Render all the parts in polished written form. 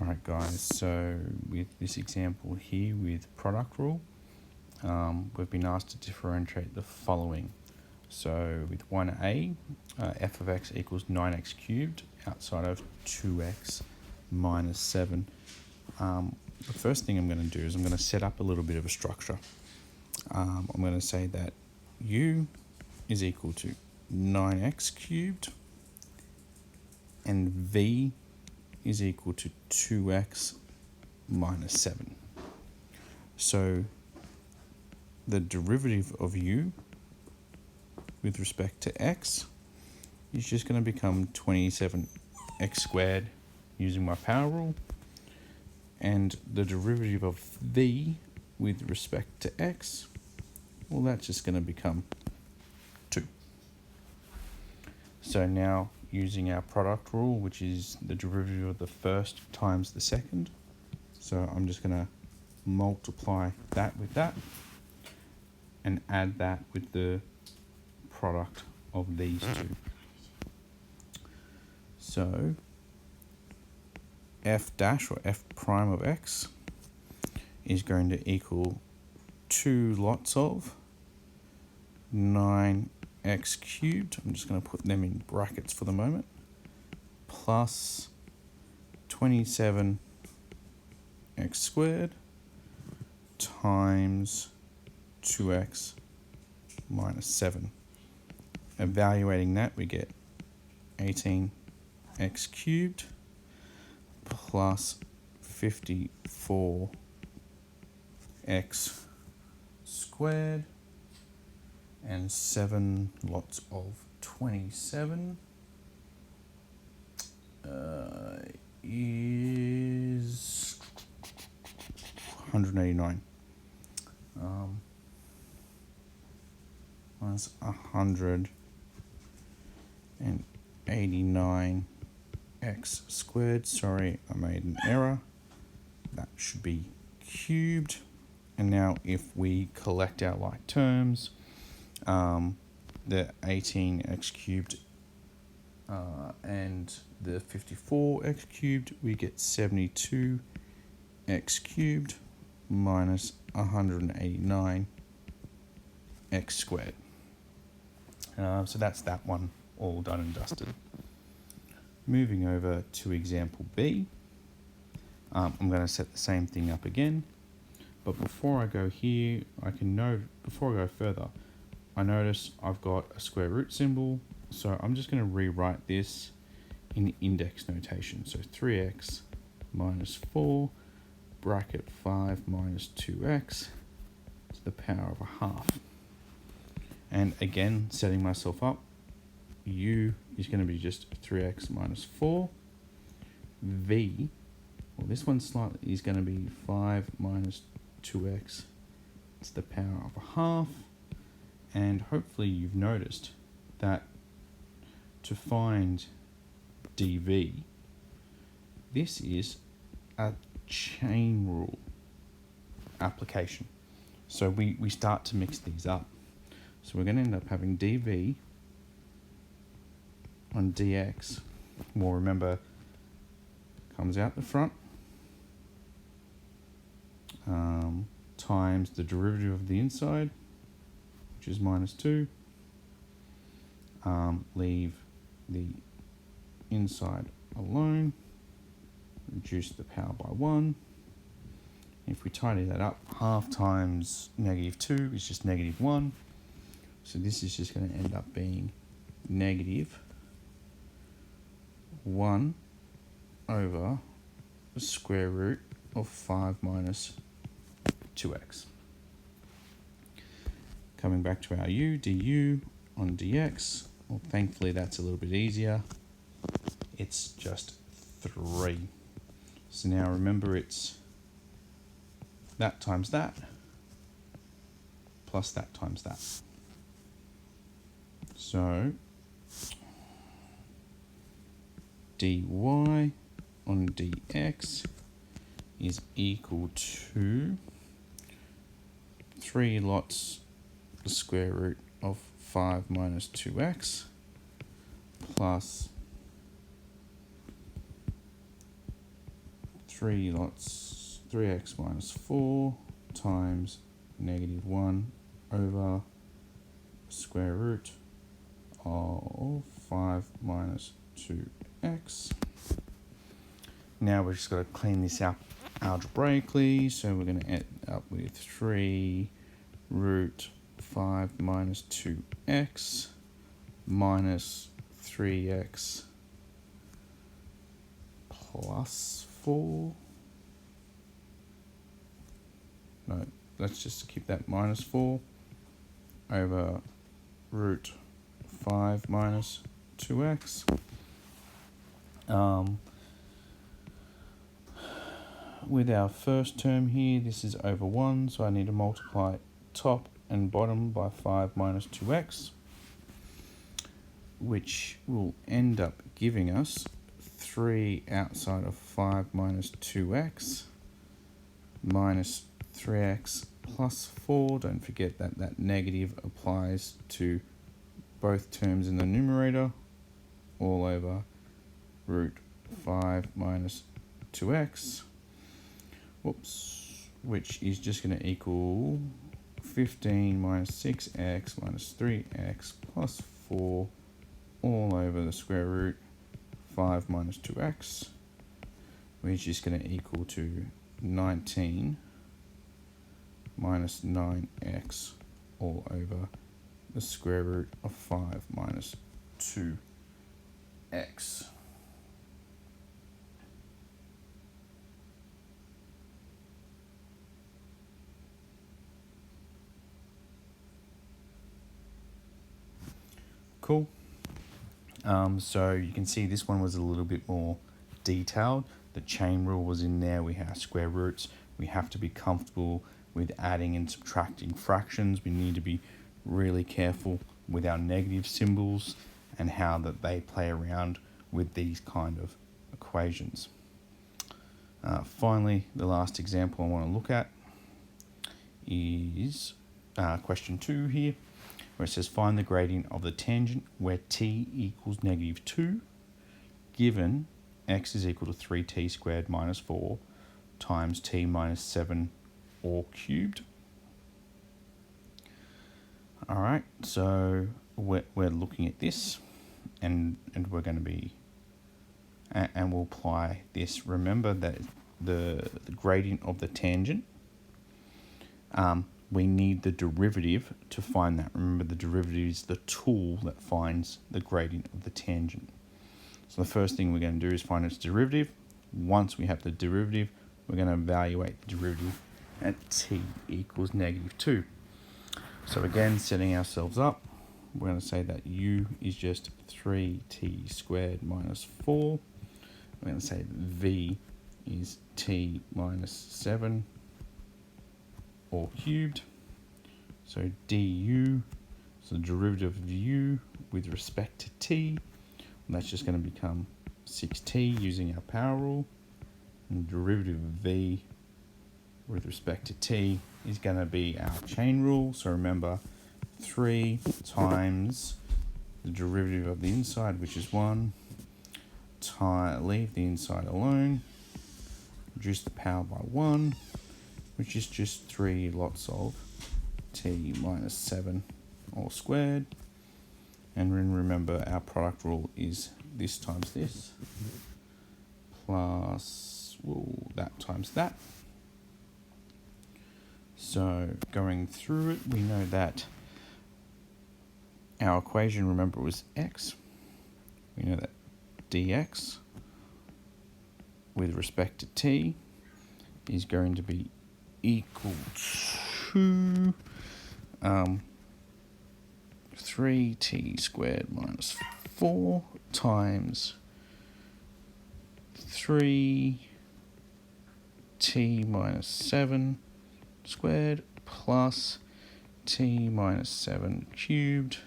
Right guys, so with this example here with product rule, we've been asked to differentiate the following. So with 1a, f of x equals 9x cubed outside of 2x minus 7. The first thing I'm going to do is I'm going to set up a little bit of a structure. I'm going to say that u is equal to 9x cubed and v is equal to 2x minus 7. So the derivative of u with respect to x is just going to become 27x squared using my power rule, and the derivative of v with respect to x, well, that's just going to become 2. So now, using our product rule, which is the derivative of the first times the second, so I'm just going to multiply that with that and add that with the product of these two. So f dash or f prime of x is going to equal 2 lots of 9x cubed, I'm just going to put them in brackets for the moment, plus 27x squared times 2x minus 7. Evaluating that, we get 18x cubed plus 54x squared and 7 lots of 27 is 189. That's 189x squared. Sorry, I made an error. That should be cubed. And now if we collect our like terms, the 18x cubed and the 54x cubed, we get 72x cubed minus 189x squared. So that's that one all done and dusted. Moving over to example B, I'm going to set the same thing up again, but before I go here, before I go further, I notice I've got a square root symbol, so I'm just going to rewrite this in index notation. So 3x minus 4 bracket 5 minus 2x to the power of a half. And again, setting myself up, u is going to be just 3x minus 4. V, well, this one slightly is going to be 5 minus 2x to the power of a half. And hopefully you've noticed that to find dv, this is a chain rule application. So we start to mix these up. So we're going to end up having dv on dx. Well, remember, comes out the front, times the derivative of the inside, which is minus 2. Leave the inside alone, reduce the power by 1. If we tidy that up, half times negative 2 is just negative 1. So this is just going to end up being negative 1 over the square root of 5 minus 2x. Coming back to our u, du on dx, well, thankfully that's a little bit easier. It's just 3. So now remember, it's that times that plus that times that. So dy on dx is equal to 3 lots the square root of 5 minus 2x plus 3 lots, 3x minus 4 times negative 1 over square root of 5 minus 2x. Now we've just got to clean this up algebraically, so we're going to end up with 3 root 5 minus 2x minus 3x plus 4. No, let's just keep that minus 4 over root 5 minus 2x. With our first term here, this is over 1, so I need to multiply top and bottom by 5 minus 2x, which will end up giving us 3 outside of 5 minus 2x minus 3x plus 4. Don't forget that that negative applies to both terms in the numerator, all over root 5 minus 2x. Whoops, which is just going to equal 15 minus 6x minus 3x plus 4 all over the square root 5 minus 2x, which is going to equal to 19 minus 9x all over the square root of 5 minus 2x. Cool. So you can see this one was a little bit more detailed. The chain rule was in there. We have square roots. We have to be comfortable with adding and subtracting fractions. We need to be really careful with our negative symbols and how that they play around with these kind of equations. Finally, the last example I want to look at is question 2 here, where it says find the gradient of the tangent where t equals negative 2, given x is equal to 3t squared minus 4 times t minus 7 all cubed. All right, so we're looking at this, and we're going to be, and we'll apply this. Remember that the gradient of the tangent, we need the derivative to find that. Remember, the derivative is the tool that finds the gradient of the tangent. So the first thing we're going to do is find its derivative. Once we have the derivative, we're going to evaluate the derivative at t equals negative 2. So again, setting ourselves up, we're going to say that u is just 3t squared minus 4. We're going to say that v is t minus 7 all cubed. So du, so the derivative of u with respect to t, and that's just going to become 6t using our power rule. And the derivative of v with respect to t is going to be our chain rule. So remember, 3 times the derivative of the inside, which is 1, leave the inside alone, reduce the power by 1, which is just 3 lots of t minus 7 all squared. And then remember, our product rule is this times this, plus that times that. So going through it, we know that our equation, remember, was x. We know that dx with respect to t is going to be equal to 3t squared minus 4 times 3t minus 7 squared plus t minus 7 cubed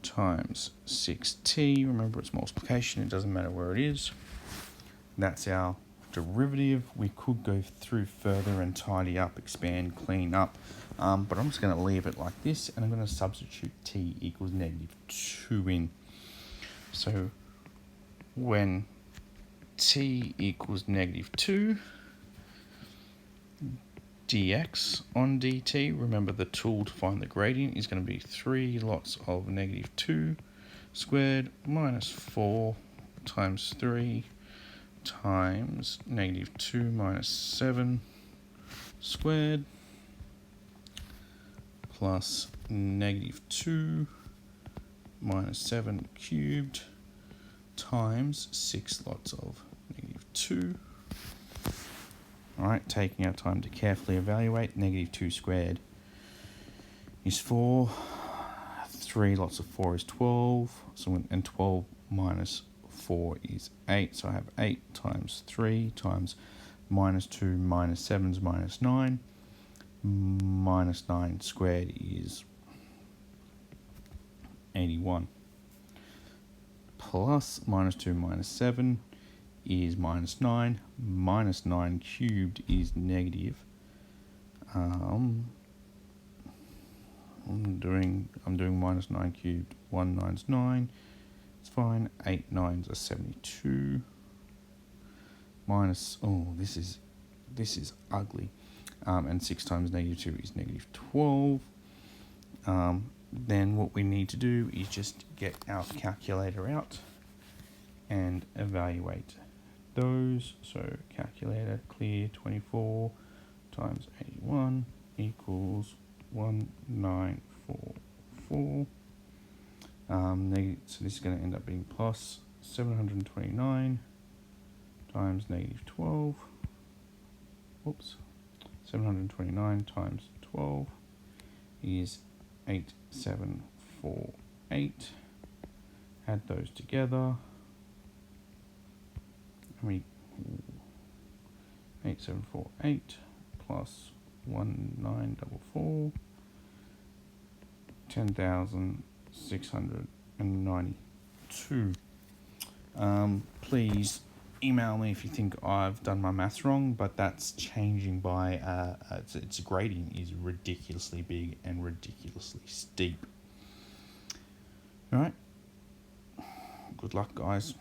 times 6t. Remember, it's multiplication, it doesn't matter where it is. That's our derivative. We could go through further and tidy up, expand, clean up, but I'm just going to leave it like this, and I'm going to substitute t equals negative 2 in. So when t equals -2. Dx on dt, remember the tool to find the gradient is going to be 3 lots of -2 squared minus 4 times 3 times -2 minus 7 squared plus -2 minus 7 cubed times 6 lots of -2. Alright, taking our time to carefully evaluate, -2 squared is 4, 3 lots of 4 is 12, and 12 minus 4 is 8, so I have 8 times 3 times -2 minus 7 is -9, minus 9 squared is 81, plus -2 minus 7 is -9, minus 9 cubed is negative. I'm doing -9 cubed. 1 9's 9. It's fine. 8 9's are 72. Minus, oh, this is ugly. And 6 times -2 is -12. Then what we need to do is just get our calculator out and evaluate those. So calculator clear, 24 times 81 equals 1944. So this is going to end up being plus 729 times -12. Whoops. 729 times 12 is 8748. Add those together. 8748 plus 1944, 10,692. Please email me if you think I've done my maths wrong, but that's changing by its gradient is ridiculously big and ridiculously steep. All right. Good luck, guys.